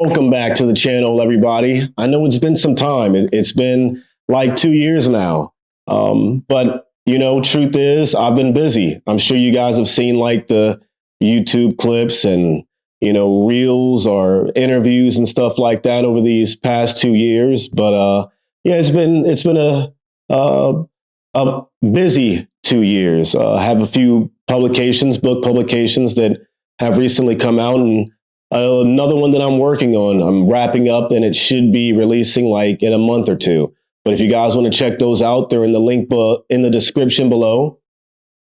Welcome back to the channel, everybody. I know it's been some time. It's been like 2 years now. But truth is, I've been busy. I'm sure you guys have seen like the YouTube clips and, reels or interviews and stuff like that over these past 2 years. But yeah, it's been a busy 2 years. I have a few book publications that have recently come out, and another one that I'm working on. I'm wrapping up, and it should be releasing like in a month or two. But if you guys want to check those out, they're in the link in the description below.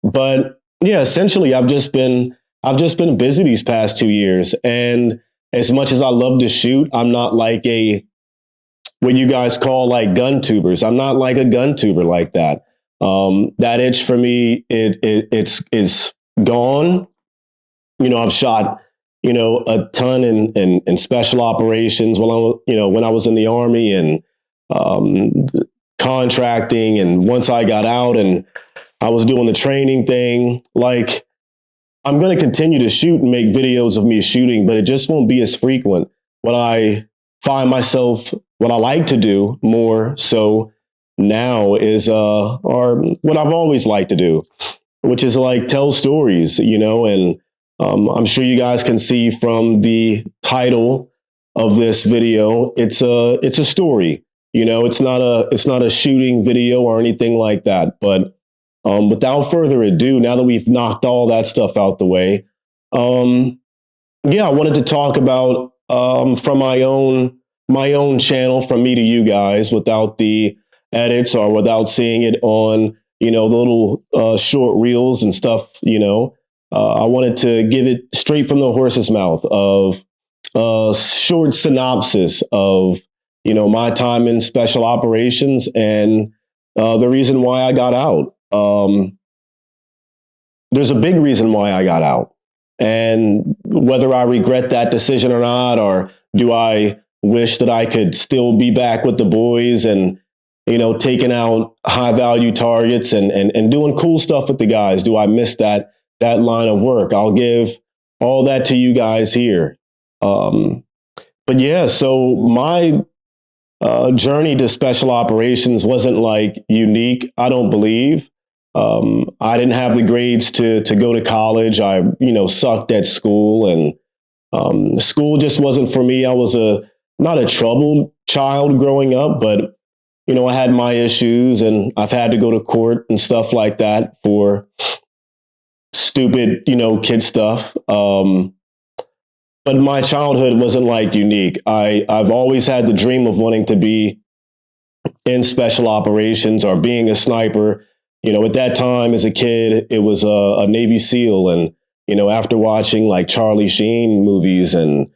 But yeah, essentially, I've just been busy these past 2 years, and as much as I love to shoot, I'm not like what you guys call like gun tubers. I'm not like a gun tuber like that. That itch for me, it's gone. I've shot a ton in special operations when I was in the Army, and contracting. And once I got out and I was doing the training thing, like I'm going to continue to shoot and make videos of me shooting, but it just won't be as frequent. What I find myself, what I like to do more so now is, or what I've always liked to do, which is like tell stories, and I'm sure you guys can see from the title of this video, it's a story. It's not a shooting video or anything like that. But without further ado, now that we've knocked all that stuff out the way, yeah, I wanted to talk about from my own channel, from me to you guys, without the edits or without seeing it on the little short reels and stuff. I wanted to give it straight from the horse's mouth of a short synopsis of, my time in special operations and the reason why I got out. There's a big reason why I got out. And whether I regret that decision or not, or do I wish that I could still be back with the boys and, taking out high value targets and doing cool stuff with the guys, do I miss that line of work? I'll give all that to you guys here. But yeah, so my journey to special operations wasn't like unique, I don't believe. I didn't have the grades to go to college. I, sucked at school, and school just wasn't for me. I was not a troubled child growing up, but I had my issues, and I've had to go to court and stuff like that for stupid, kid stuff. But my childhood wasn't like unique. I've always had the dream of wanting to be in special operations or being a sniper. At that time as a kid, it was a Navy SEAL. And, after watching like Charlie Sheen movies and,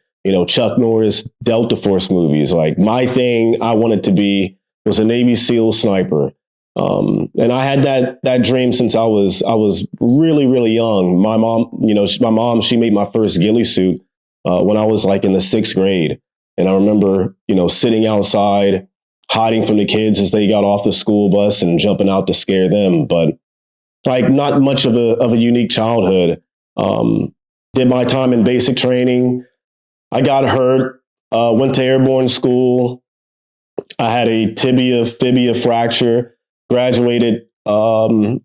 Chuck Norris Delta Force movies, like my thing I wanted to be was a Navy SEAL sniper. And I had that dream since I was really, really young. My mom, she made my first ghillie suit when I was like in the 6th grade. And I remember, sitting outside, hiding from the kids as they got off the school bus and jumping out to scare them. But like not much of a unique childhood. Did my time in basic training. I got hurt, went to airborne school. I had a fibia fracture, graduated, honor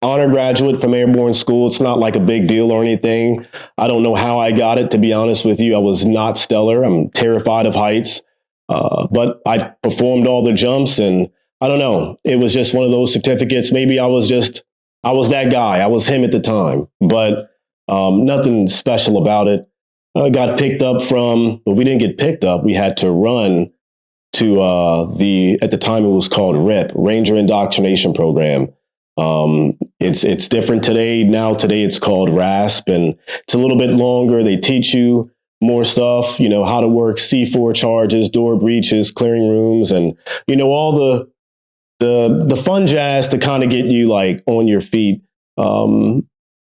graduate from airborne school. It's not like a big deal or anything. I don't know how I got it, to be honest with you. I was not stellar. I'm terrified of heights. But I performed all the jumps, and I don't know. It was just one of those certificates. Maybe I was that guy. I was him at the time, but nothing special about it. I got picked up we didn't get picked up. We had to run to at the time it was called RIP, Ranger Indoctrination Program. It's different today. Now today it's called RASP, and it's a little bit longer. They teach you more stuff, how to work C4 charges, door breaches, clearing rooms, and all the fun jazz to kind of get you like on your feet,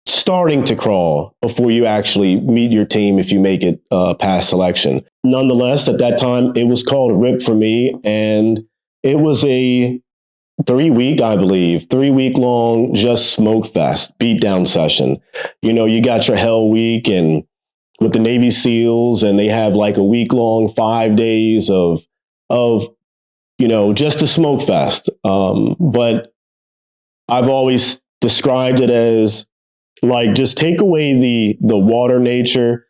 starting to crawl before you actually meet your team if you make it past selection. Nonetheless, at that time it was called RIP for me, and it was a 3-week long just smoke fest, beatdown session. You got your hell week, and with the Navy SEALs, and they have like a week long, 5 days of just a smoke fest. But I've always described it as like, just take away the water nature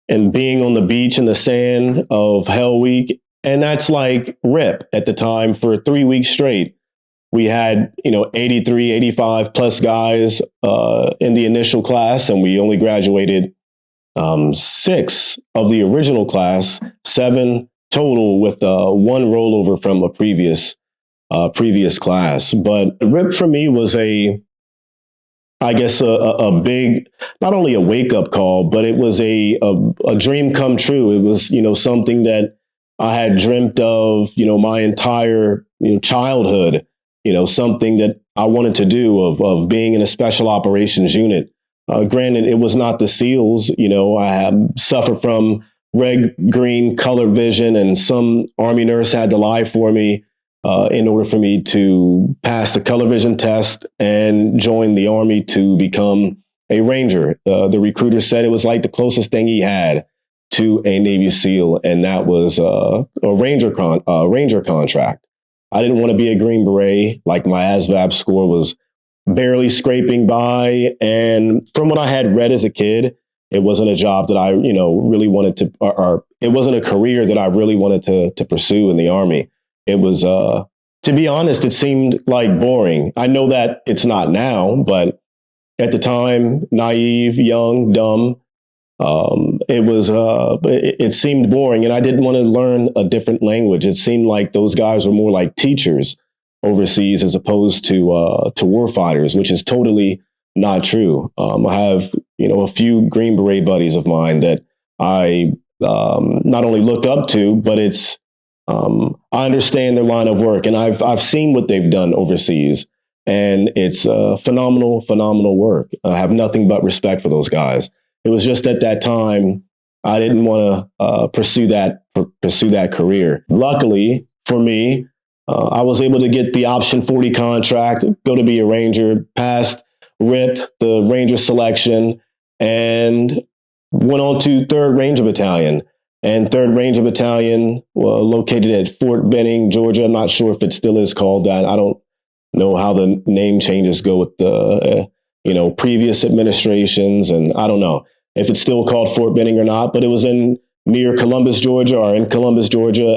and being on the beach in the sand of Hell Week. And that's like RIP at the time for 3 weeks straight. We had, 83, 85 plus guys in the initial class, and we only graduated 6 of the original class, 7 total, with one rollover from a previous class. But RIP for me was I guess a big, not only a wake up call, but it was a dream come true. It was, something that I had dreamt of, my entire childhood, something that I wanted to do, of being in a special operations unit. Granted, it was not the SEALs. I had suffered from red, green color vision, and some Army nurse had to lie for me in order for me to pass the color vision test and join the Army to become a Ranger. The recruiter said it was like the closest thing he had to a Navy SEAL, and that was a Ranger contract. I didn't want to be a Green Beret. Like, my ASVAB score was barely scraping by, and from what I had read as a kid, it wasn't a job that I really wanted to, or it wasn't a career that I really wanted to pursue in the Army. It was, to be honest, it seemed like boring. I know that it's not now, but at the time, naive, young, dumb, it seemed boring, and I didn't want to learn a different language. It seemed like those guys were more like teachers overseas as opposed to war fighters, which is totally not true. I have, a few Green Beret buddies of mine that I not only look up to, but I understand their line of work, and I've seen what they've done overseas, and it's phenomenal work. I have nothing but respect for those guys. It was just at that time I didn't want to pursue that career. Luckily for me, I was able to get the Option 40 contract, go to be a Ranger, passed RIP, the Ranger selection, and went on to 3rd Ranger Battalion. And 3rd Ranger Battalion, located at Fort Benning, Georgia. I'm not sure if it still is called that. I don't know how the name changes go with the previous administrations, and I don't know if it's still called Fort Benning or not. But it was near Columbus, Georgia,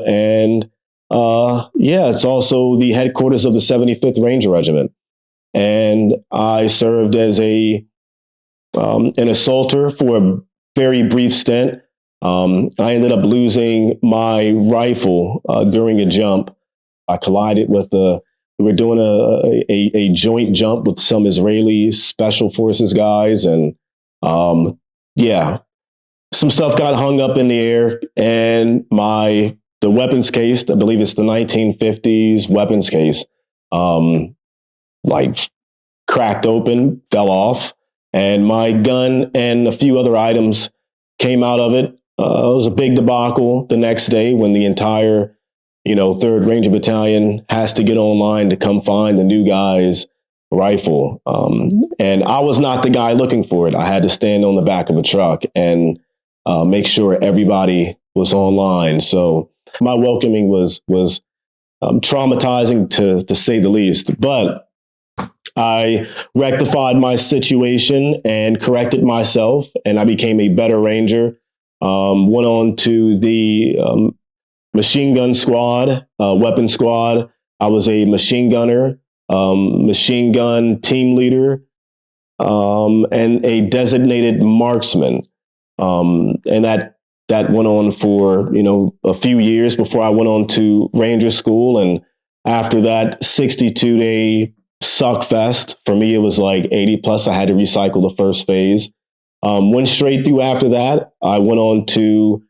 and it's also the headquarters of the 75th Ranger Regiment. And I served as an assaulter for a very brief stint. I ended up losing my rifle during a jump. I collided with we were doing a joint jump with some Israeli special forces guys. And some stuff got hung up in the air, and the weapons case, I believe it's the 1950s weapons case, cracked open, fell off, and my gun and a few other items came out of it. It was a big debacle the next day when the entire, 3rd Ranger Battalion has to get online to come find the new guy's rifle. And I was not the guy looking for it. I had to stand on the back of a truck and make sure everybody was online. So my welcoming was traumatizing to say the least. But I rectified my situation and corrected myself, and I became a better Ranger. Went on to the machine gun squad, weapon squad. I was a machine gunner, machine gun team leader, and a designated marksman. And that went on for, a few years before I went on to Ranger school. And after that 62-day suck fest, for me, it was like 80 plus. I had to recycle the first phase. Went straight through after that. I went on to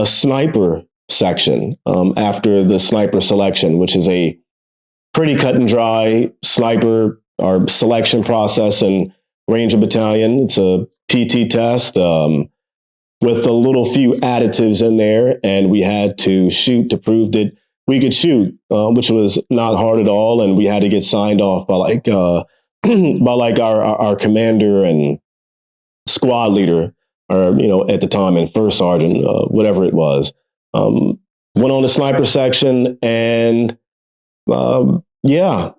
sniper section after the sniper selection, which is a pretty cut and dry sniper or selection process in Ranger Battalion. It's a PT test with a little few additives in there, and we had to shoot to prove that we could shoot, which was not hard at all. And we had to get signed off by our commander and squad leader or, at the time in first sergeant, whatever it was. Went on the sniper section and, yeah,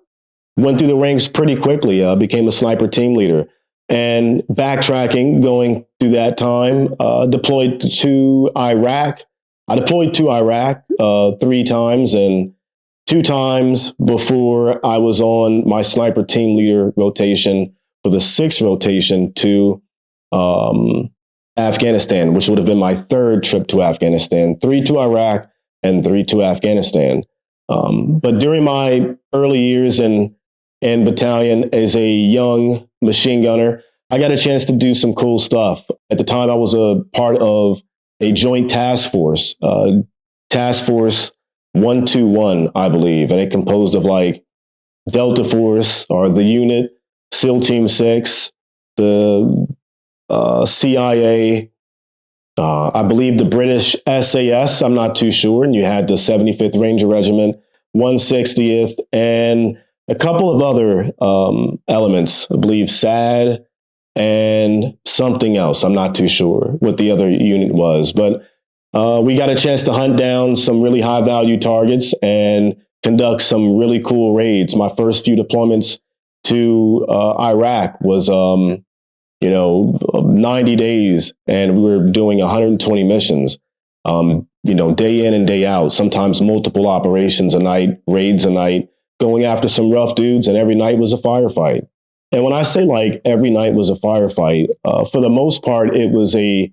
went through the ranks pretty quickly, became a sniper team leader. And backtracking, going through that time, deployed to Iraq. I deployed to Iraq 3 times, and 2 times before I was on my sniper team leader rotation for the 6th rotation to Afghanistan, which would have been my 3rd trip to Afghanistan. 3 to Iraq and 3 to Afghanistan. But during my early years in battalion as a young machine gunner, I got a chance to do some cool stuff. At the time, I was a part of a joint task force, Task Force 121, I believe, and it composed of like Delta Force, or the unit, SEAL Team 6, the CIA, I believe the British SAS, I'm not too sure, and you had the 75th Ranger Regiment, 160th, and a couple of other elements, I believe SAD and something else. I'm not too sure what the other unit was, but we got a chance to hunt down some really high value targets and conduct some really cool raids. My first few deployments to Iraq was, 90 days, and we were doing 120 missions, day in and day out, sometimes multiple operations a night, raids a night, going after some rough dudes, and every night was a firefight. And when I say like every night was a firefight, for the most part, it was a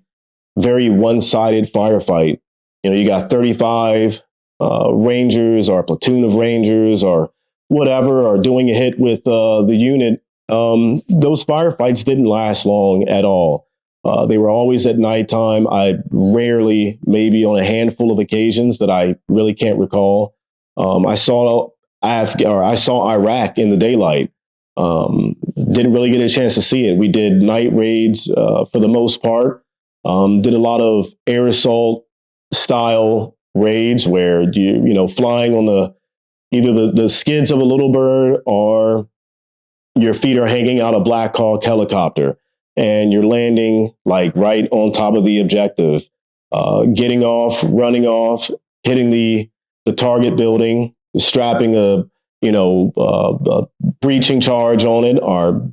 very one-sided firefight. You got 35 Rangers or a platoon of Rangers or whatever, or doing a hit with the unit. Those firefights didn't last long at all. They were always at nighttime. I rarely, maybe on a handful of occasions that I really can't recall, I saw Iraq in the daylight. Didn't really get a chance to see it. We did night raids for the most part. Did a lot of air assault style raids where flying on either the skids of a little bird, or your feet are hanging out a Black Hawk helicopter and you're landing like right on top of the objective, getting off, running off, hitting the target building, strapping a breaching charge on it, or,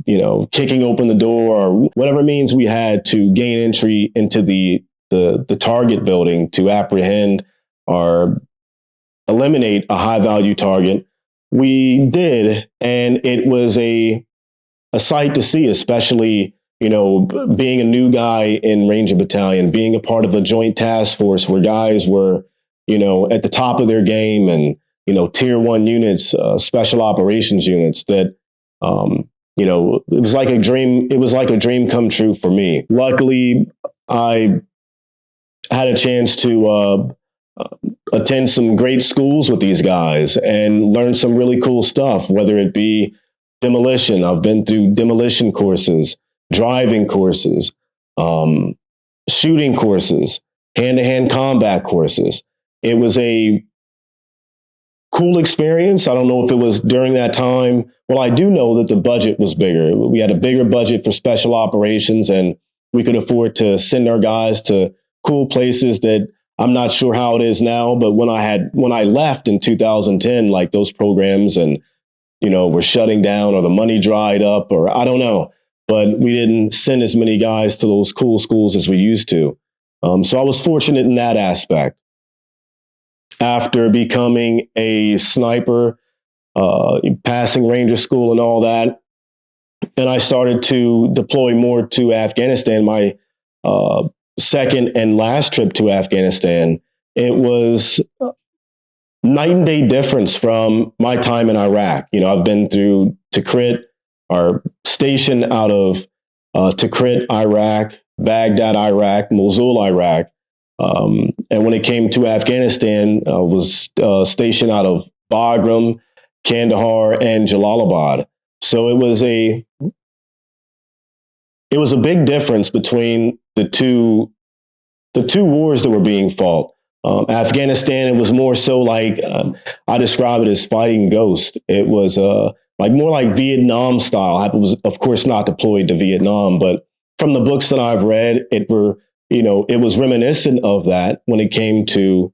kicking open the door, or whatever means we had to gain entry into the target building to apprehend or eliminate a high value target. We did, and it was a sight to see, especially, being a new guy in Ranger Battalion, being a part of a joint task force where guys were, at the top of their game, and, tier 1 units, special operations units that, it was like a dream. It was like a dream come true for me. Luckily, I had a chance to attend some great schools with these guys and learn some really cool stuff, whether it be demolition. I've been through demolition courses, driving courses, shooting courses, hand-to-hand combat courses. It was a cool experience. I don't know if it was during that time. Well, I do know that the budget was bigger. We had a bigger budget for special operations, and we could afford to send our guys to cool places that I'm not sure how it is now. But when I left in 2010, like those programs and, were shutting down, or the money dried up, or I don't know, but we didn't send as many guys to those cool schools as we used to. So I was fortunate in that aspect. After becoming a sniper, passing Ranger school and all that, and I started to deploy more to Afghanistan, my second and last trip to Afghanistan, it was night and day difference from my time in Iraq. I've been through Tikrit, or stationed out of Tikrit, Iraq, Baghdad, Iraq, Mosul, Iraq. And when it came to Afghanistan, I was stationed out of Bagram, Kandahar, and Jalalabad. So it was a big difference between the two wars that were being fought. Afghanistan, it was more so like, I describe it as fighting ghosts. It was like more like Vietnam style. I was, of course, not deployed to Vietnam, but from the books that I've read, it was reminiscent of that when it came to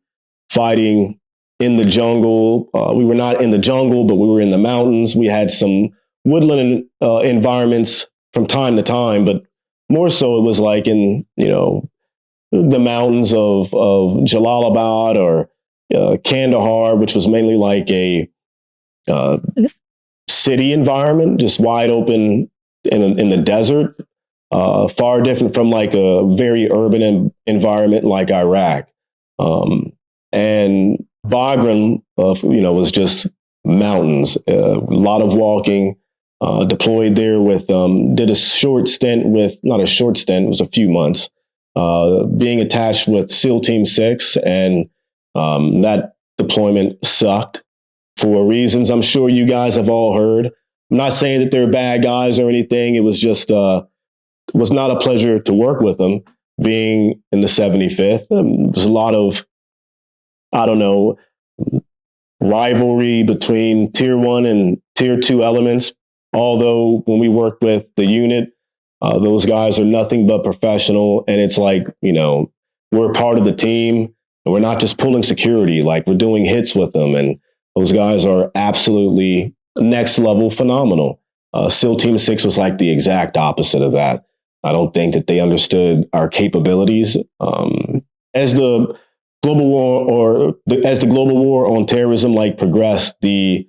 fighting in the jungle. We were not in the jungle, but we were in the mountains. We had some woodland environments from time to time, but more so it was like in, the mountains of Jalalabad or Kandahar, which was mainly like a city environment, just wide open in the desert, far different from like a very urban environment like Iraq. And Bagram, was just mountains, a lot of walking. Deployed there with, did a short stint with, not a short stint, it was a few months, being attached with SEAL Team 6. And that deployment sucked for reasons I'm sure you guys have all heard. I'm not saying that they're bad guys or anything. It was just, it was not a pleasure to work with them being in the 75th. There's a lot of, I don't know, rivalry between tier 1 and tier 2 elements. Although when we work with the unit, those guys are nothing but professional. And it's like, we're part of the team and we're not just pulling security, like we're doing hits with them. And those guys are absolutely next level phenomenal. SEAL Team 6 was like the exact opposite of that. I don't think that they understood our capabilities. As the global war as the global war on terrorism progressed, the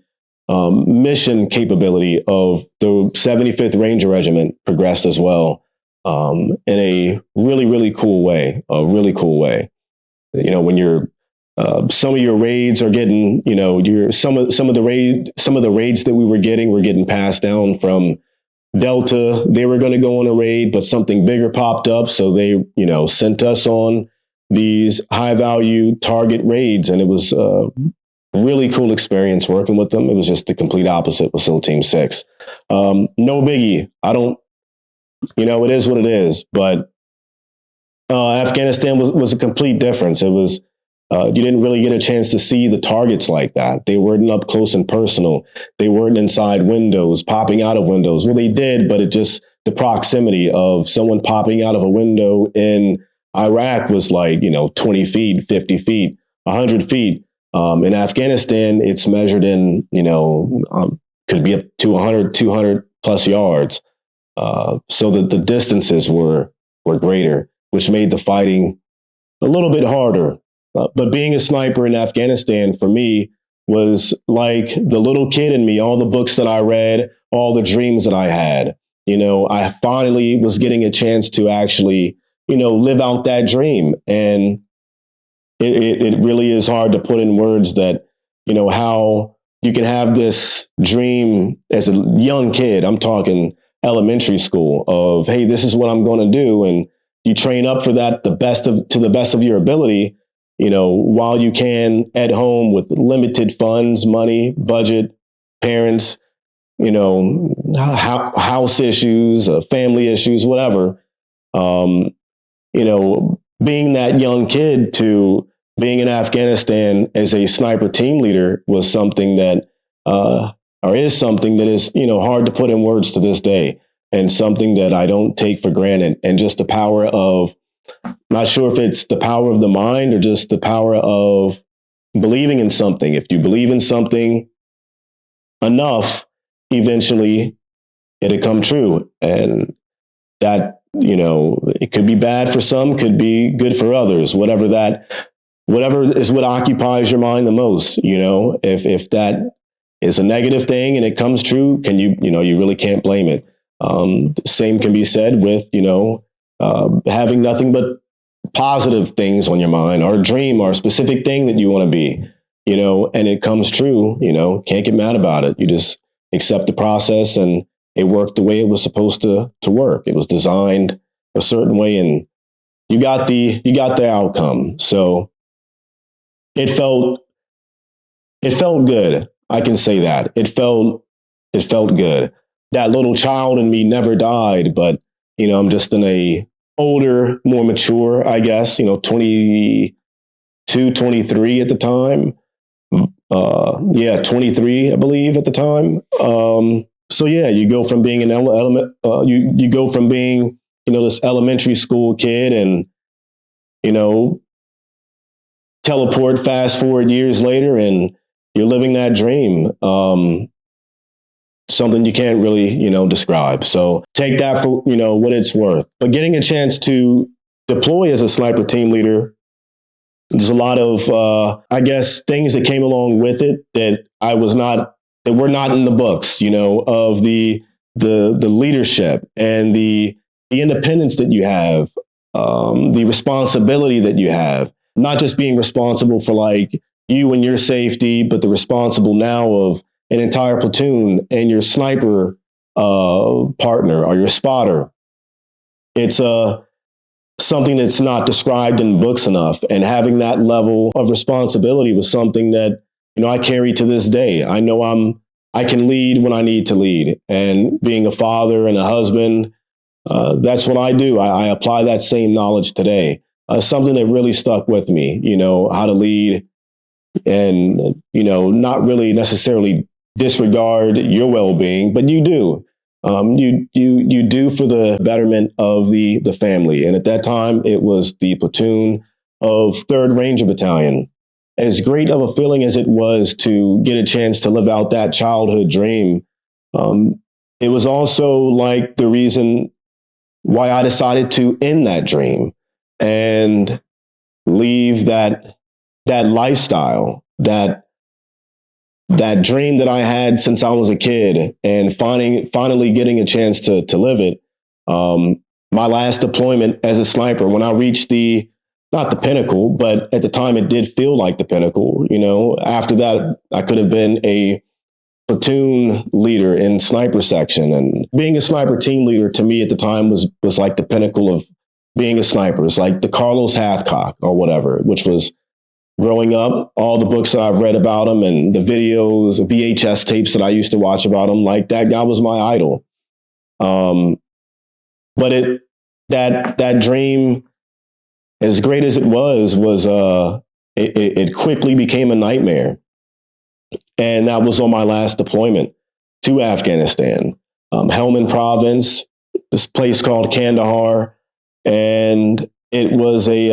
mission capability of the 75th Ranger Regiment progressed as well, in a really, really cool way. A really cool way. When you're some of your raids are getting, some of the raids that we were getting passed down from Delta. They were going to go on a raid, but something bigger popped up, so they, sent us on these high value target raids, and it was really cool experience working with them. It was just the complete opposite with SEAL Team 6. No biggie. It is what it is. But Afghanistan was a complete difference. It was, you didn't really get a chance to see the targets like that. They weren't up close and personal. They weren't inside windows, popping out of windows. Well, they did, but the proximity of someone popping out of a window in Iraq was 20 feet, 50 feet, 100 feet. In Afghanistan, it's measured in, could be up to 100, 200 plus yards. So that the distances were greater, which made the fighting a little bit harder. But being a sniper in Afghanistan for me was like the little kid in me, all the books that I read, all the dreams that I had. I finally was getting a chance to actually, live out that dream. And it really is hard to put in words that, how you can have this dream as a young kid. I'm talking elementary school of, hey, this is what I'm going to do. And you train up for that to the best of your ability, while you can at home with limited funds, money, budget, parents, house issues, family issues, whatever. Being that young kid to being in Afghanistan as a sniper team leader was something that, or is something that is, hard to put in words to this day, and something that I don't take for granted. And just the power of, not sure if it's the power of the mind or just the power of believing in something. If you believe in something enough, eventually it'll come true. And that, it could be bad for some, could be good for others, whatever is what occupies your mind the most. If that is a negative thing and it comes true, you really can't blame it. Same can be said with, having nothing but positive things on your mind, or a dream or a specific thing that you want to be, and it comes true, can't get mad about it. You just accept the process, and it worked the way it was supposed to work. It was designed a certain way, and you got the outcome. So it felt good. I can say that. It felt good. That little child in me never died, but I'm just in a older, more mature, I guess, 22, 23 at the time. 23, I believe, at the time. So yeah, you go from being an element, you go from being this elementary school kid and, teleport fast forward years later and you're living that dream. Something you can't really, describe. So take that for, what it's worth. But getting a chance to deploy as a sniper team leader, there's a lot of, things that came along with it that that were not in the books, of the leadership and the independence that you have, the responsibility that you have, not just being responsible for like you and your safety, but the responsible now of an entire platoon and your sniper partner or your spotter. It's something that's not described in books enough. And having that level of responsibility was something that, I carry to this day. I know I can lead when I need to lead. And being a father and a husband, that's what I do. I apply that same knowledge today. Something that really stuck with me, how to lead and, not really necessarily disregard your well-being, but you do. You do for the betterment of the family. And at that time, it was the platoon of 3rd Ranger Battalion. As great of a feeling as it was to get a chance to live out that childhood dream, it was also like the reason why I decided to end that dream and leave that lifestyle, that dream that I had since I was a kid, and finally getting a chance to live it. My last deployment as a sniper, when I reached not the pinnacle, but at the time it did feel like the pinnacle. After that, I could have been a platoon leader in sniper section, and being a sniper team leader to me at the time was like the pinnacle of being a sniper. It's like the Carlos Hathcock or whatever, which was growing up, all the books that I've read about him and the videos, VHS tapes that I used to watch about him, like that guy was my idol. But that dream, as great as it was it quickly became a nightmare. And that was on my last deployment to Afghanistan, Helmand Province, this place called Kandahar, and it was it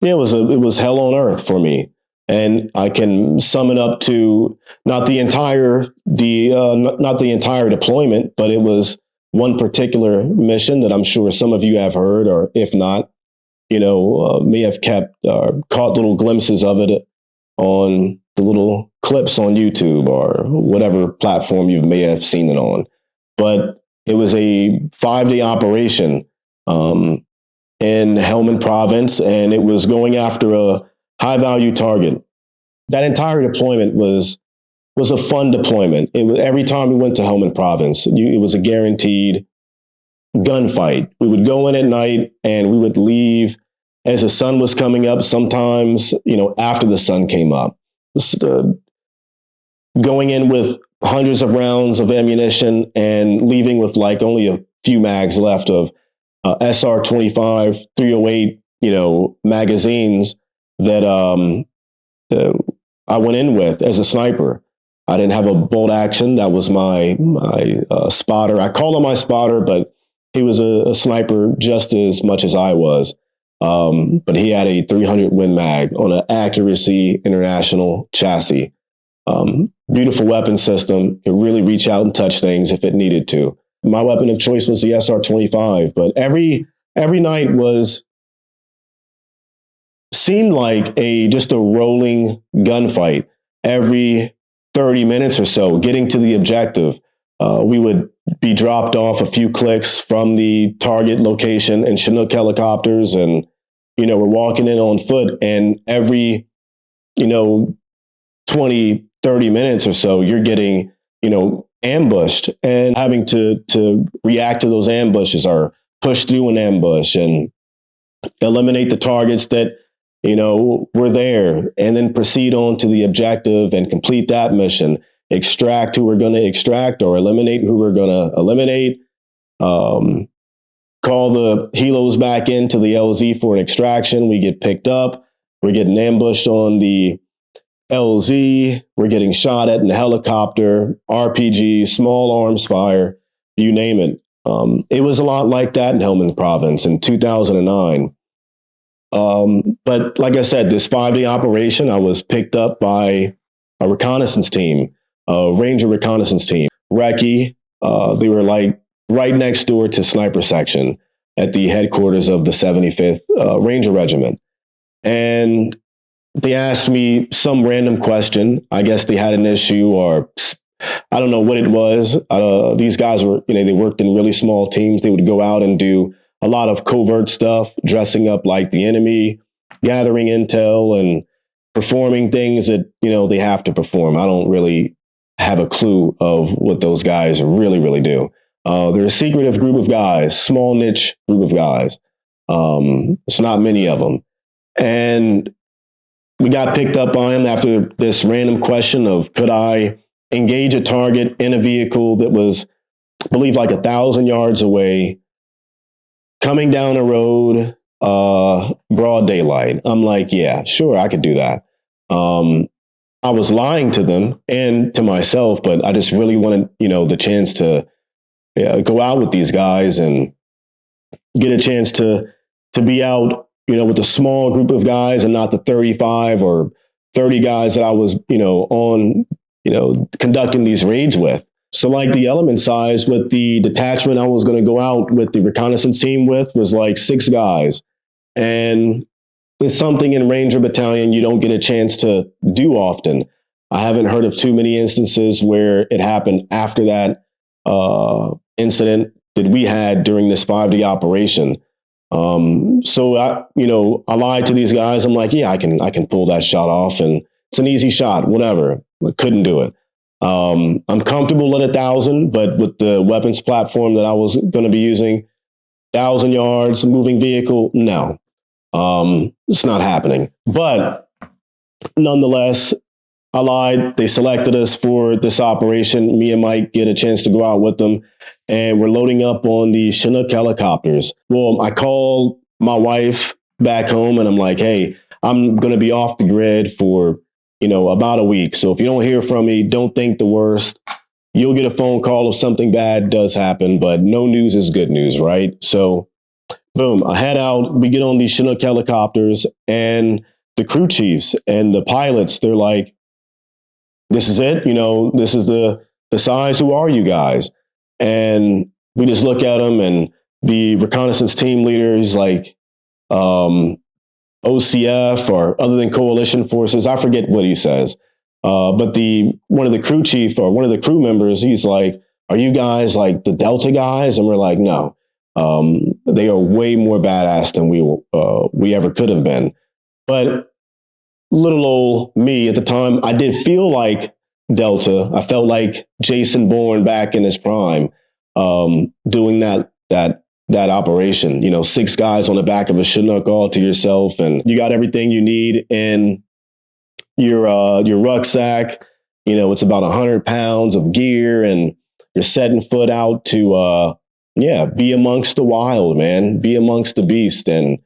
was hell on earth for me. And I can sum it up to not the entire deployment, but it was one particular mission that I'm sure some of you have heard, or if not, may have caught little glimpses of it on the little clips on YouTube or whatever platform you may have seen it on. But it was a 5-day operation in Helmand Province, and it was going after a high-value target. That entire deployment was a fun deployment. It was every time we went to Helmand Province, it was a guaranteed gunfight. We would go in at night and we would leave as the sun was coming up. Sometimes, after the sun came up, going in with hundreds of rounds of ammunition and leaving with like only a few mags left of SR-25, 308, magazines that I went in with as a sniper. I didn't have a bolt action. That was my spotter. I called him my spotter, but he was a sniper just as much as I was. But he had a 300 Win Mag on an Accuracy International chassis. Beautiful weapon system. Could really reach out and touch things if it needed to. My weapon of choice was the SR-25, but every night seemed like just a rolling gunfight. Every 30 minutes or so, getting to the objective, we would be dropped off a few clicks from the target location in Chinook helicopters, and we're walking in on foot, and every 20, 30 minutes or so, you're getting ambushed and having to react to those ambushes or push through an ambush and eliminate the targets that were there, and then proceed on to the objective and complete that mission, extract who we're going to extract or eliminate who we're going to eliminate, call the helos back into the LZ for an extraction. We get picked up. We're getting ambushed on the LZ. We're getting shot at in the helicopter, RPG, small arms fire, you name it. It was a lot like that in Helmand Province in 2009. But like I said, this 5-day operation, I was picked up by a reconnaissance team, a Ranger reconnaissance team, Recce. They were like right next door to Sniper Section at the headquarters of the 75th Ranger Regiment. And they asked me some random question. I guess they had an issue, or I don't know what it was. These guys were, they worked in really small teams. They would go out and do a lot of covert stuff, dressing up like the enemy, gathering intel, and performing things that, they have to perform. I don't really have a clue of what those guys really, really do. They're a secretive group of guys, small niche group of guys. It's not many of them. And we got picked up by him after this random question of, could I engage a target in a vehicle that was, I believe, like 1,000 yards away, coming down a road, broad daylight. I'm like, yeah, sure, I could do that. I was lying to them and to myself, but I just really wanted, the chance to go out with these guys and get a chance to be out, with a small group of guys and not the 35 or 30 guys that I was, on, conducting these raids with. So like the element size with the detachment I was going to go out with the reconnaissance team with was like 6 guys. And it's something in Ranger Battalion you don't get a chance to do often. I haven't heard of too many instances where it happened after that incident that we had during this 5-day operation. So I lied to these guys. I'm like, yeah, I can pull that shot off, and it's an easy shot, whatever. I couldn't do it. I'm comfortable at 1,000, but with the weapons platform that I was going to be using, 1,000 yards, moving vehicle, no. It's not happening. But nonetheless, I lied. They selected us for this operation. Me and Mike get a chance to go out with them, and we're loading up on the Chinook helicopters. Well, I called my wife back home, and I'm like, hey, I'm going to be off the grid for, about a week. So if you don't hear from me, don't think the worst. You'll get a phone call if something bad does happen, but no news is good news, right? So boom, I head out, we get on these Chinook helicopters, and the crew chiefs and the pilots, they're like, this is it, this is the size, who are you guys? And we just look at them, and the reconnaissance team leader is like, OCF or other than coalition forces. I forget what he says. But one of the crew chief or one of the crew members, he's like, are you guys like the Delta guys? And we're like, no. They are way more badass than we ever could have been. But little old me at the time, I did feel like Delta. I felt like Jason Bourne back in his prime, doing that operation. 6 guys on the back of a Chinook all to yourself, and you got everything you need in your rucksack. It's about 100 pounds of gear, and you're setting foot out to be amongst the wild, man. Be amongst the beast, and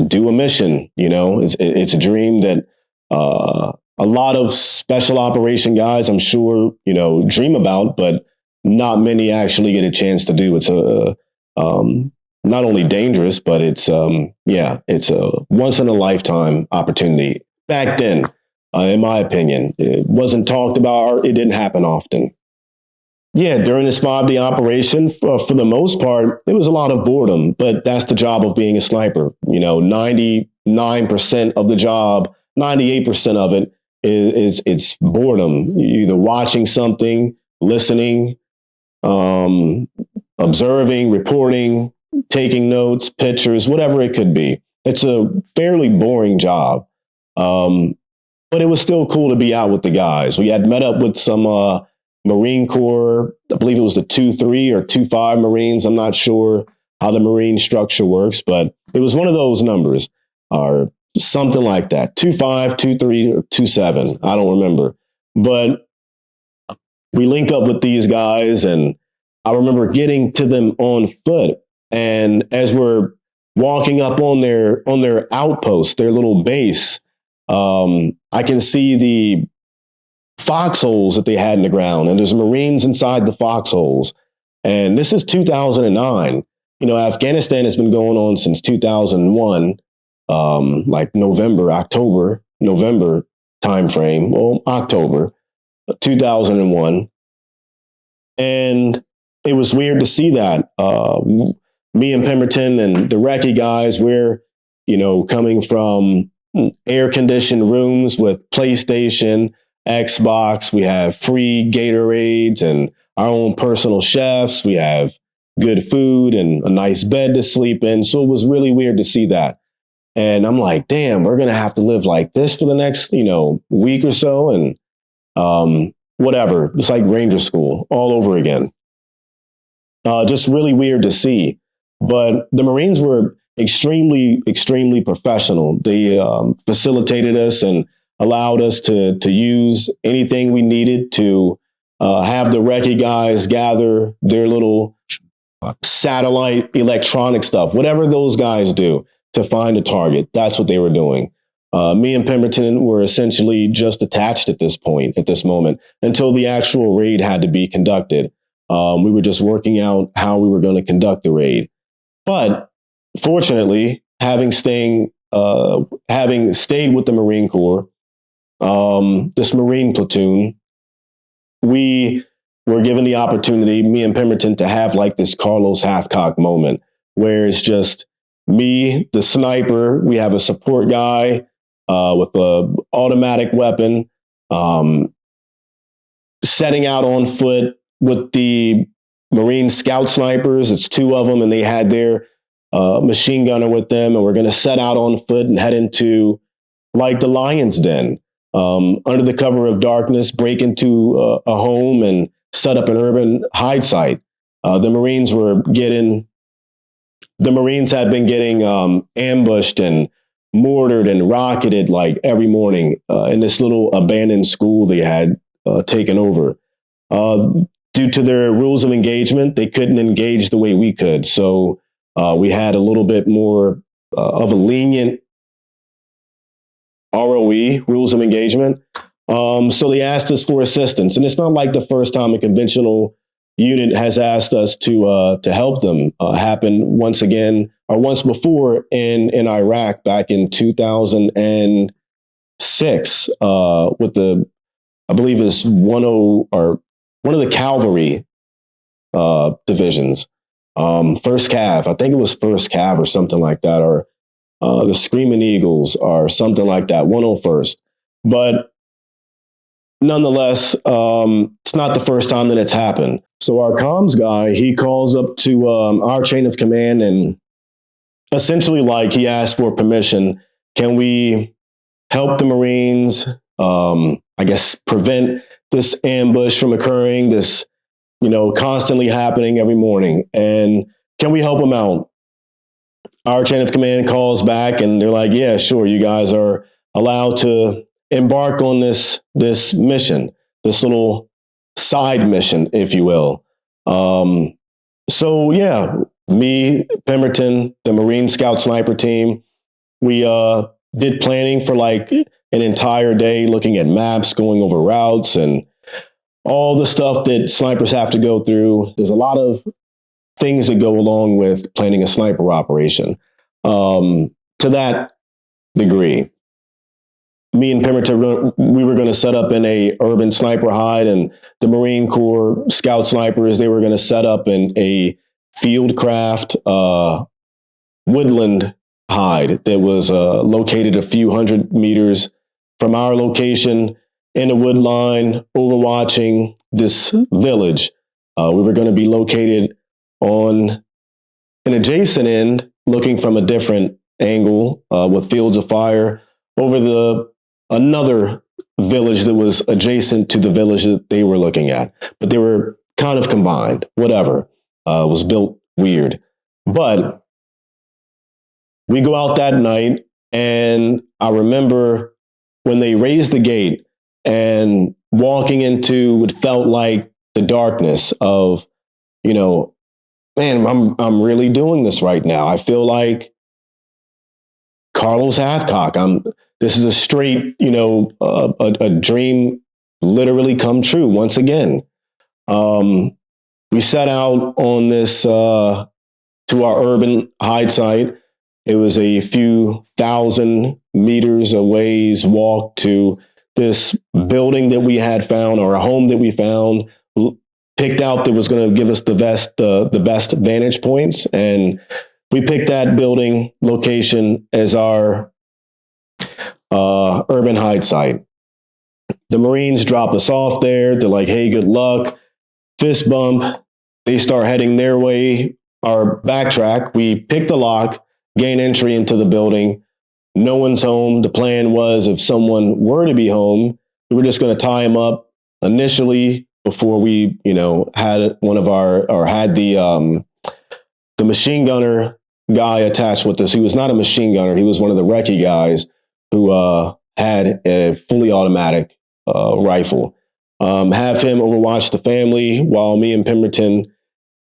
do a mission. It's a dream that a lot of special operation guys, I'm sure, dream about, but not many actually get a chance to do. It's not only dangerous, but it's a once in a lifetime opportunity. Back then, in my opinion, it wasn't talked about, or it didn't happen often. Yeah, during this 5-day operation, for the most part, it was a lot of boredom, but that's the job of being a sniper. 99% of the job, 98% of it it's boredom. You're either watching something, listening, observing, reporting, taking notes, pictures, whatever it could be. It's a fairly boring job. But it was still cool to be out with the guys. We had met up with some Marine Corps, I believe it was the 2-3 or 2-5 Marines. I'm not sure how the Marine structure works, but it was one of those numbers or something like that. 2-5, 2-3, or 2-7. I don't remember. But we link up with these guys, and I remember getting to them on foot. And as we're walking up on their outpost, their little base, I can see the foxholes that they had in the ground, and there's Marines inside the foxholes. And this is 2009. Afghanistan has been going on since 2001, like November timeframe. Well, October 2001. And it was weird to see that. Me and Pemberton and the recce guys, we're, coming from air-conditioned rooms with PlayStation, Xbox. We have free Gatorades and our own personal chefs. We have good food and a nice bed to sleep in. So it was really weird to see that. And I'm like, damn, we're going to have to live like this for the next, week or so. And whatever. It's like Ranger school all over again. Just really weird to see. But the Marines were extremely, extremely professional. They facilitated us and allowed us to use anything we needed to have the recce guys gather their little satellite electronic stuff, whatever those guys do to find a target. That's what they were doing. Me and Pemberton were essentially just attached at this moment, until the actual raid had to be conducted. We were just working out how we were going to conduct the raid. But fortunately, having stayed with the Marine Corps, this Marine platoon, we were given the opportunity, me and Pemberton, to have like this Carlos Hathcock moment where it's just me, the sniper. We have a support guy with an automatic weapon, setting out on foot with the Marine scout snipers. It's two of them, and they had their machine gunner with them, and we're going to set out on foot and head into like the lion's den, under the cover of darkness, break into a home and set up an urban hide site. The Marines had been getting ambushed and mortared and rocketed like every morning in this little abandoned school they had taken over. Due to their rules of engagement, they couldn't engage the way we could. So we had a little bit more of a lenient ROE, rules of engagement. So they asked us for assistance. And it's not like the first time a conventional unit has asked us to help them. Happened once before in Iraq back in 2006 with I believe it's one of the cavalry divisions, First Cav. I think it was First Cav or something like that, or the Screaming Eagles or something like that, 101st. But nonetheless, it's not the first time that it's happened. So our comms guy, he calls up to our chain of command and essentially he asked for permission. Can we help the Marines, prevent this ambush from occurring, this, constantly happening every morning? And can we help them out? Our chain of command calls back and they're like, yeah, sure. You guys are allowed to embark on this mission, this little side mission, if you will. So yeah, me, Pemberton, the Marine Scout Sniper team, we did planning for like an entire day, looking at maps, going over routes, and all the stuff that snipers have to go through. There's a lot of things that go along with planning a sniper operation. To that degree, me and Pemberton, we were going to set up in a urban sniper hide, and the Marine Corps scout snipers, they were going to set up in a fieldcraft woodland hide that was located a few hundred meters from our location in a wood line overwatching this village. We were going to be located on an adjacent end, looking from a different angle with fields of fire over another village that was adjacent to the village that they were looking at. But they were kind of combined, whatever. It was built weird. But we go out that night, and I remember when they raised the gate and walking into what felt like the darkness of, man, I'm really doing this right now. I feel like Carlos Hathcock. This is a straight, a dream literally come true once again. we set out on this to our urban hide site. It was a few thousand meters away's walk to this building that we had found, or a home that we found, picked out, that was going to give us the best vantage points. And we picked that building location as our urban hide site. The Marines drop us off there. They're like, hey, good luck. Fist bump. They start heading their way. Our backtrack. We pick the lock, gain entry into the building. No one's home. The plan was, if someone were to be home, we were just going to tie him up initially before we, had one of our, or had the machine gunner guy attached with us. He was not a machine gunner. He was one of the recce guys who had a fully automatic rifle. Have him overwatch the family while me and Pemberton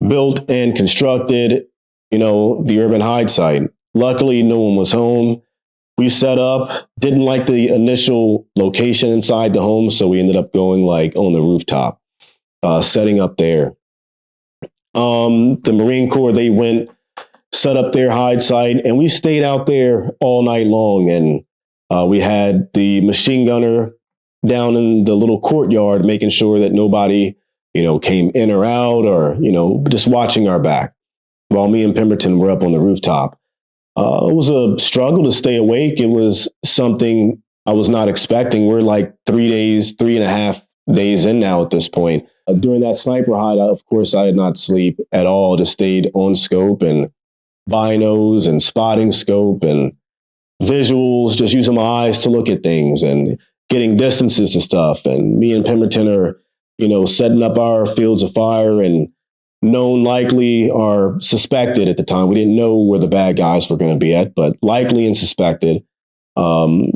built and constructed, the urban hide site. Luckily, no one was home. We set up, didn't like the initial location inside the home, so we ended up going on the rooftop, setting up there. The Marine Corps, they went, set up their hide site, and we stayed out there all night long. And we had the machine gunner down in the little courtyard, making sure that nobody, came in or out, or, just watching our back, while me and Pemberton were up on the rooftop. It was a struggle to stay awake. It was something I was not expecting. We're like 3.5 days in now at this point. During that sniper hide, of course, I did not sleep at all. Just stayed on scope and binos and spotting scope and visuals, just using my eyes to look at things and getting distances to stuff. And me and Pemberton are, setting up our fields of fire, and known, likely, or suspected at the time. We didn't know where the bad guys were going to be at, but likely and suspected.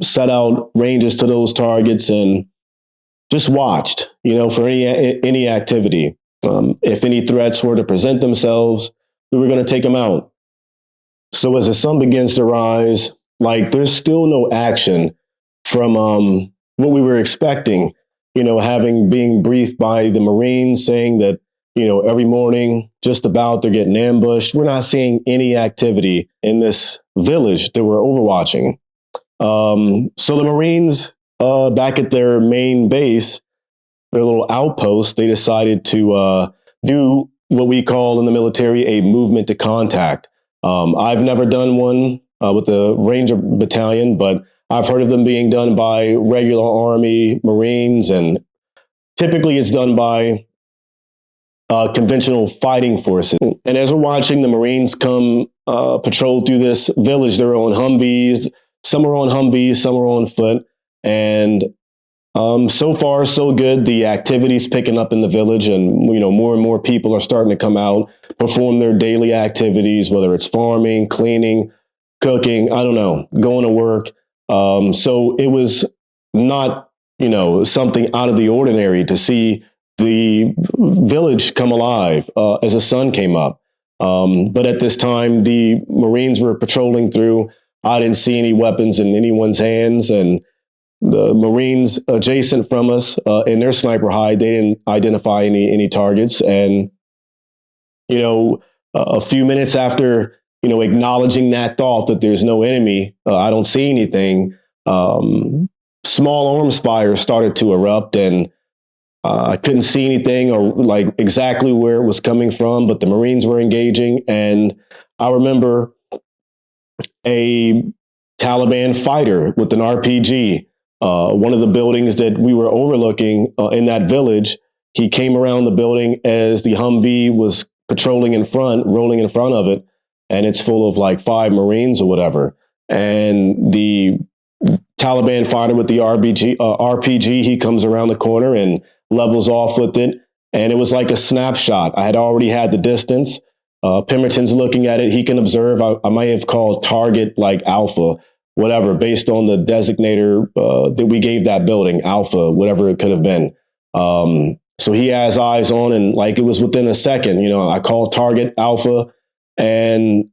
Set out ranges to those targets and just watched, for any activity. If any threats were to present themselves, we were going to take them out. So as the sun begins to rise, there's still no action from what we were expecting, being briefed by the Marines saying that, every morning, just about, they're getting ambushed. We're not seeing any activity in this village that we're overwatching. So the Marines, back at their main base, their little outpost, they decided to do what we call in the military a movement to contact. I've never done one with the Ranger Battalion, but I've heard of them being done by regular Army, Marines, and typically it's done by conventional fighting forces. And as we're watching the Marines come patrol through this village, they're on Humvees. Some are on Humvees, some are on foot. And so far, so good. The activity's picking up in the village, and more and more people are starting to come out, perform their daily activities, whether it's farming, cleaning, cooking, I don't know, going to work. So it was not, something out of the ordinary to see the village come alive as the sun came up. But at this time, the Marines were patrolling through. I didn't see any weapons in anyone's hands, and the Marines adjacent from us in their sniper hide, they didn't identify any targets. And, a few minutes after, acknowledging that thought that there's no enemy, I don't see anything, small arms fire started to erupt, and I couldn't see anything or exactly where it was coming from, but the Marines were engaging. And I remember a Taliban fighter with an RPG, one of the buildings that we were overlooking in that village. He came around the building as the Humvee was patrolling in front, rolling in front of it, and it's full of 5 Marines or whatever. And the Taliban fighter with the RPG, he comes around the corner and levels off with it. And it was like a snapshot. I had already had the distance. Pemberton's looking at it. He can observe. I might have called target Alpha, whatever, based on the designator that we gave that building, Alpha, whatever it could have been. So he has eyes on, and it was within a second, I called target Alpha, and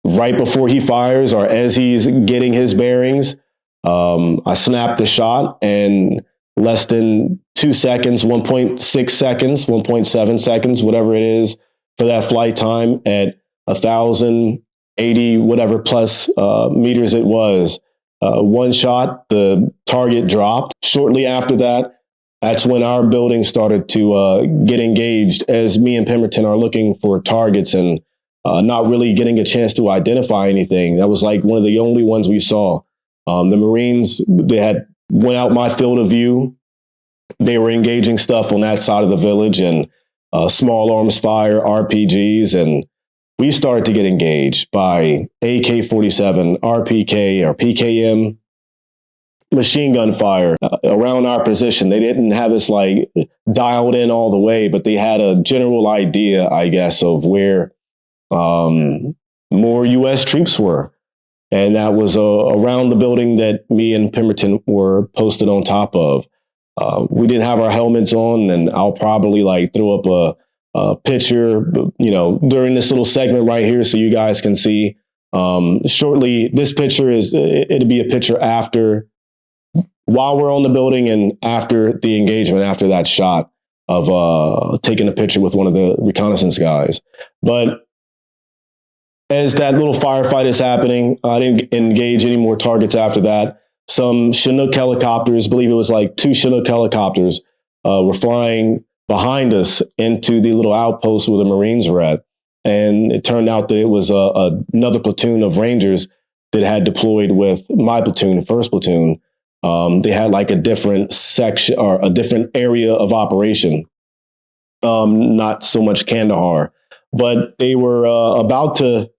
right before he fires, or as he's getting his bearings, I snapped the shot, and less than 2 seconds, 1.6 seconds, 1.7 seconds, whatever it is for that flight time at 1,080, whatever plus meters it was. One shot, the target dropped. Shortly after that, that's when our building started to get engaged as me and Pemberton are looking for targets and not really getting a chance to identify anything. That was like one of the only ones we saw. The Marines, they had went out my field of view. They were engaging stuff on that side of the village and small arms fire, RPGs, and we started to get engaged by AK-47, RPK, or PKM, machine gun fire around our position. They didn't have us like dialed in all the way, but they had a general idea, I guess, of where more U.S. troops were. And that was around the building that me and Pemberton were posted on top of. We didn't have our helmets on, and I'll probably like throw up a picture, during this little segment right here so you guys can see. Shortly, this picture it'll be a picture after, while we're on the building and after the engagement, after that shot of taking a picture with one of the reconnaissance guys. But as that little firefight is happening, I didn't engage any more targets after that. Some Chinook helicopters, I believe it was like 2 Chinook helicopters, were flying behind us into the little outpost where the Marines were at. And it turned out that it was another platoon of Rangers that had deployed with my platoon, 1st Platoon. They had like a different section or a different area of operation, not so much Kandahar, but they were about to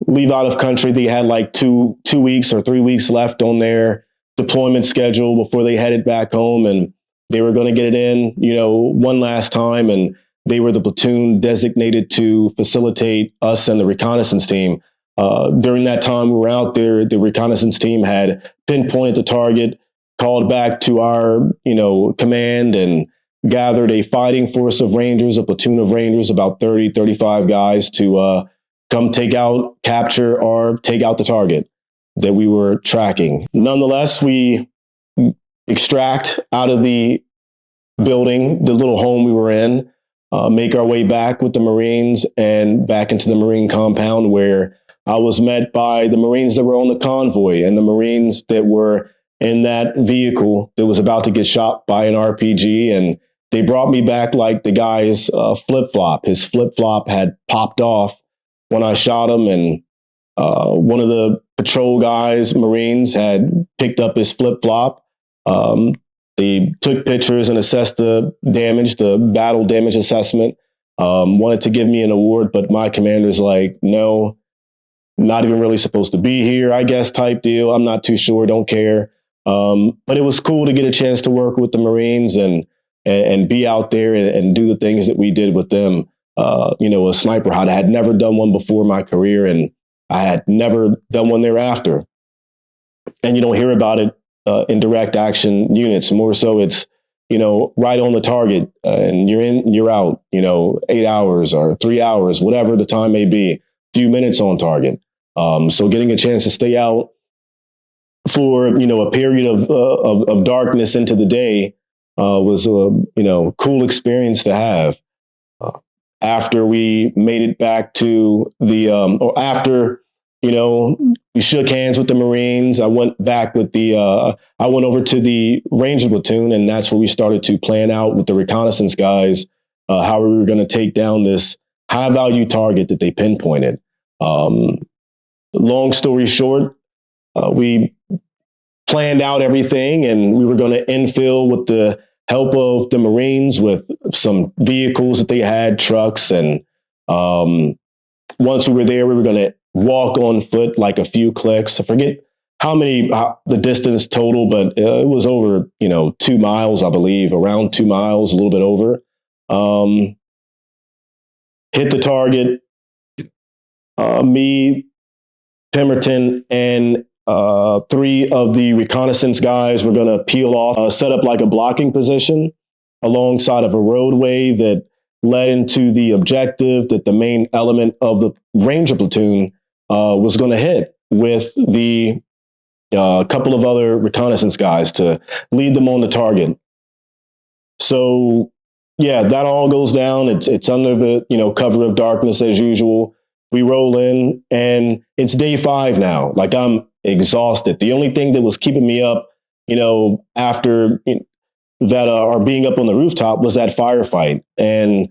leave out of country. They had like 2 weeks or 3 weeks left on their deployment schedule before they headed back home, and they were going to get it in, one last time. And they were the platoon designated to facilitate us and the reconnaissance team. During that time we were out there, the reconnaissance team had pinpointed the target, called back to our, command, and gathered a fighting force of Rangers, a platoon of Rangers, about 30, 35 guys to come capture, or take out the target that we were tracking. Nonetheless, we extract out of the building, the little home we were in, make our way back with the Marines and back into the Marine compound, where I was met by the Marines that were on the convoy and the Marines that were in that vehicle that was about to get shot by an RPG. And they brought me back like the guy's flip-flop. His flip-flop had popped off when I shot him, and one of the patrol guys, Marines, had picked up his flip-flop. They took pictures and assessed the damage, the battle damage assessment, wanted to give me an award, but my commander's like, no, not even really supposed to be here, I guess, type deal. I'm not too sure, don't care. But it was cool to get a chance to work with the Marines and be out there and do the things that we did with them. A sniper hunt. I had never done one before in my career, and I had never done one thereafter. And you don't hear about it in direct action units. More so, it's, right on the target, and you're in, you're out, 8 hours or 3 hours, whatever the time may be, few minutes on target. So getting a chance to stay out for, a period of darkness into the day was a, cool experience to have. After we made it back to the, or after, we shook hands with the Marines, I went back with I went over to the Ranger Platoon, and that's where we started to plan out with the reconnaissance guys, how we were going to take down this high value target that they pinpointed. Long story short, we planned out everything, and we were going to infill with the help of the Marines with some vehicles that they had, trucks. And once we were there, we were going to walk on foot like a few clicks. I forget the distance total, but it was over, 2 miles, I believe, around 2 miles, a little bit over. Hit the target. Me, Pemberton, and 3 of the reconnaissance guys were going to peel off, set up like a blocking position alongside of a roadway that led into the objective that the main element of the Ranger platoon was going to hit with the a couple of other reconnaissance guys to lead them on the target. So yeah, that all goes down. It's under the, cover of darkness as usual. We roll in and it's day 5 now. Like, I'm exhausted. The only thing that was keeping me up, after that, or being up on the rooftop, was that firefight. And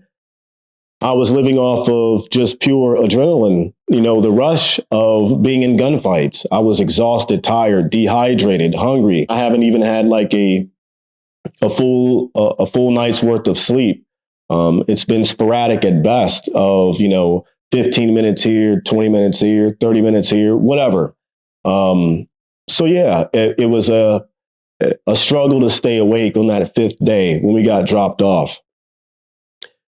I was living off of just pure adrenaline, the rush of being in gunfights. I was exhausted, tired, dehydrated, hungry. I haven't even had like a full night's worth of sleep. It's been sporadic at best of, 15 minutes here, 20 minutes here, 30 minutes here, whatever. So yeah, it was a struggle to stay awake on that 5th day when we got dropped off.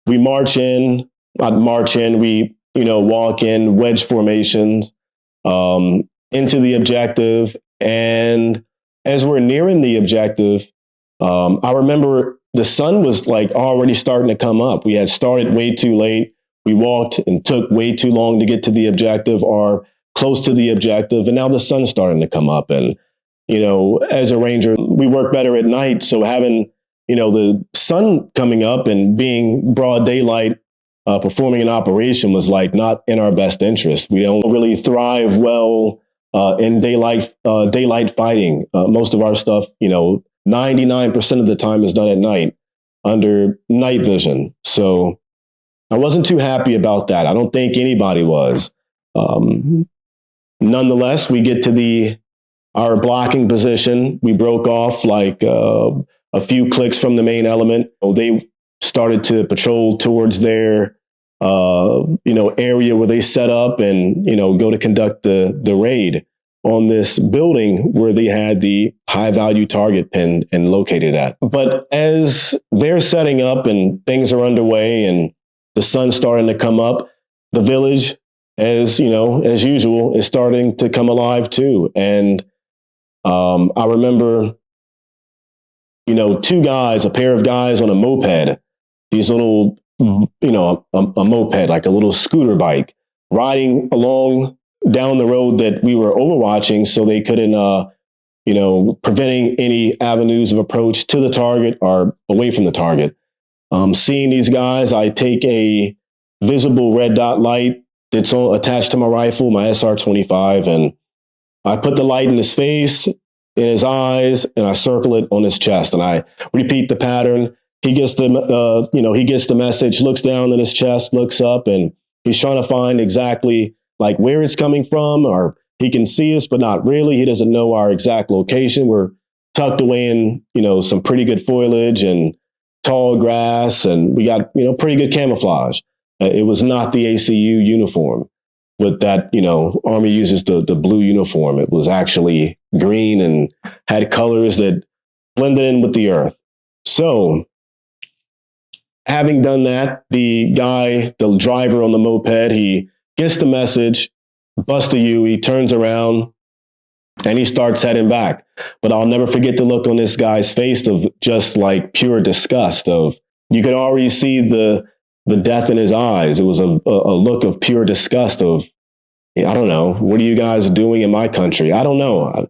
We march in, we, walk in wedge formations, into the objective. And as we're nearing the objective, I remember the sun was like already starting to come up. We had started way too late. We walked and took way too long to get to the objective or close to the objective. And now the sun's starting to come up. And, as a Ranger, we work better at night. So having, the sun coming up and being broad daylight, performing an operation was like not in our best interest. We don't really thrive well in daylight fighting. Most of our stuff, 99% of the time is done at night under night vision. So I wasn't too happy about that. I don't think anybody was. Nonetheless, we get to our blocking position. We broke off like a few clicks from the main element. They started to patrol towards their area where they set up and go to conduct the raid on this building where they had the high value target pinned and located at. But as they're setting up and things are underway and the sun's starting to come up, the village, as usual, is starting to come alive too. And I remember, 2 guys, a pair of guys on a moped, these little, a moped, like a little scooter bike, riding along down the road that we were overwatching so they couldn't, preventing any avenues of approach to the target or away from the target. Seeing these guys, I take a visible red dot light that's attached to my rifle, my SR-25, and I put the light in his face, in his eyes, and I circle it on his chest, and I repeat the pattern. He gets the message, looks down at his chest, looks up, and he's trying to find exactly like where it's coming from, or he can see us, but not really. He doesn't know our exact location. We're tucked away in, some pretty good foliage and tall grass, and we got, pretty good camouflage. It was not the ACU uniform with that, Army uses the blue uniform. It was actually green and had colors that blended in with the earth. So having done that, the driver on the moped, he gets the message, busts a U, he turns around, and he starts heading back. But I'll never forget the look on this guy's face of just like pure disgust. Of you could already see the death in his eyes. It was a look of pure disgust of, I don't know, what are you guys doing in my country? I don't know.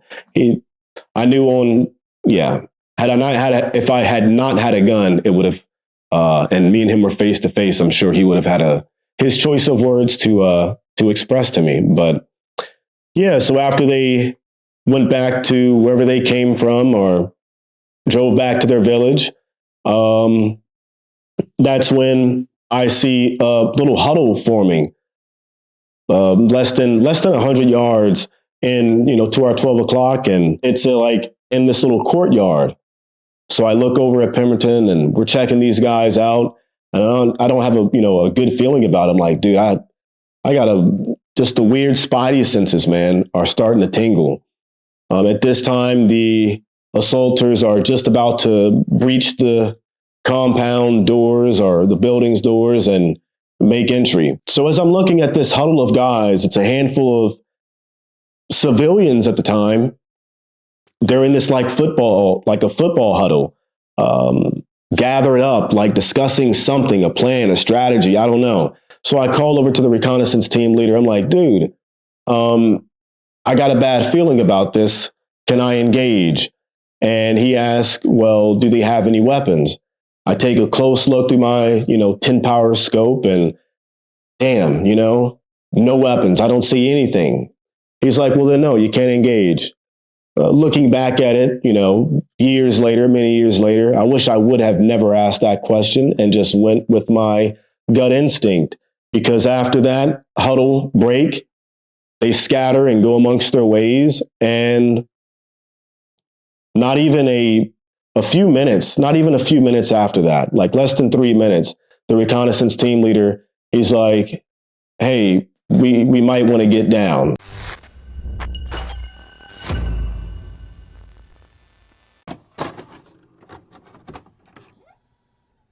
I knew if I had not had a gun, it would have, and me and him were face to face, I'm sure he would have had his choice of words to express to me. But yeah, so after they went back to wherever they came from or drove back to their village, that's when I see a little huddle forming, less than 100 yards in, to our 12 o'clock. And it's like in this little courtyard. So I look over at Pemberton and we're checking these guys out. And I don't have a good feeling about them. Like, dude, I got just the weird spidey senses, man, are starting to tingle. At this time, the assaulters are just about to breach the compound doors or the building's doors and make entry. So as I'm looking at this huddle of guys, it's a handful of civilians at the time. They're in this like a football huddle, gathered up, like discussing something, a plan, a strategy. I don't know. So I call over to the reconnaissance team leader. I'm like, dude, I got a bad feeling about this. can I engage? And he asked, well, do they have any weapons? I take a close look through my, 10 power scope and damn, no weapons. I don't see anything. He's like, well, then no, you can't engage. Looking back at it, years later, many years later, I wish I would have never asked that question and just went with my gut instinct. Because after that, huddle, break, they scatter and go amongst their ways. And not even a few minutes after that, like less than 3 minutes, the reconnaissance team leader, he's like, hey, we might want to get down.